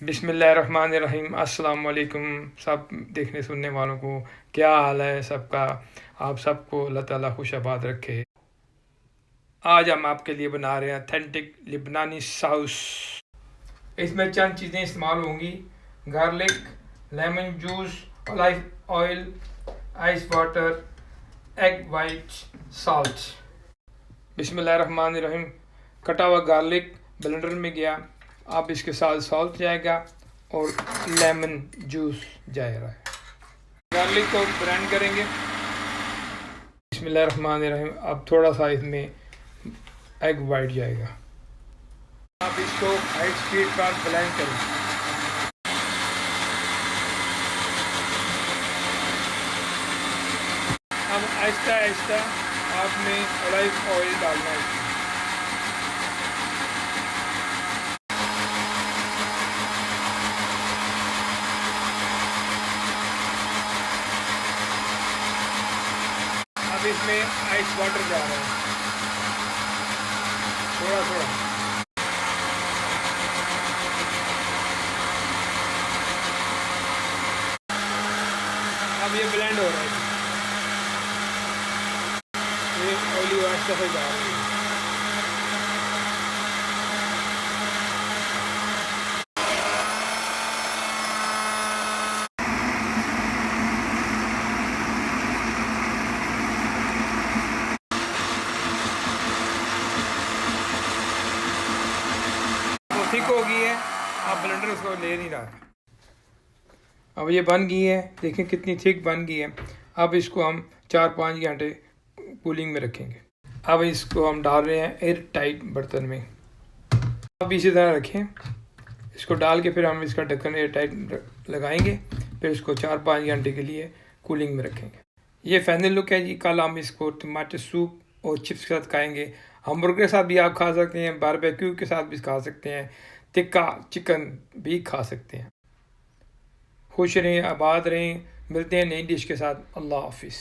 बिस्मिल्लाहिर्रहमानिर्रहीम। अस्सलाम वालेकुम सब देखने सुनने वालों को, क्या हाल है सबका। आप सबको अल्लाह ताला खुश आबाद रखे। आज हम आपके लिए बना रहे हैं ऑथेंटिक लिबनानी सॉस। इसमें चंद चीज़ें इस्तेमाल होंगी: garlic, lemon juice, olive oil, ice water, egg white, salt. बिस्मिल्लाहिर्रहमानिर्रहीम। कटा हुआ गार्लिक ब्लेंडर में गया, अब इसके साथ सॉल्ट जाएगा और लेमन जूस जाएगा। गार्लिक को ब्लेंड करेंगे। बिस्मिल्लाहिर्रहमानिर्रहीम। अब थोड़ा सा इसमें एग वाइट जाएगा। आप इसको हाई स्पीड पर ब्लेंड करें। अब आहिस्ता आहिस्ता आपने ऑलिव ऑयल डालना है। अब इसमें आइस वाटर जा रहा है थोड़ा थोड़ा। अब ये ब्लेंड हो रहा है, ये ऑलिव आहिस्ता से जा रही है। थिक हो गई है, अब ब्लेंडर उसको ले नहीं रहा। अब ये बन गई है, देखें कितनी थिक बन गई है। अब इसको हम 4-5 घंटे कूलिंग में रखेंगे। अब इसको हम डाल रहे हैं एयर टाइट बर्तन में। अब इसी तरह रखें, इसको डाल के फिर हम इसका ढक्कन एयर टाइट लगाएंगे, फिर इसको 4-5 घंटे के लिए कूलिंग में रखेंगे। ये फाइनल लुक है जी। कल हम इसको टमाटर सूप और चिप्स के साथ खाएंगे। हमबर्गर के साथ भी आप खा सकते हैं, बारबेक्यू के साथ भी खा सकते हैं, टिक्का चिकन भी खा सकते हैं। खुश रहें, आबाद रहें। मिलते हैं नई डिश के साथ। अल्लाह हाफिज़।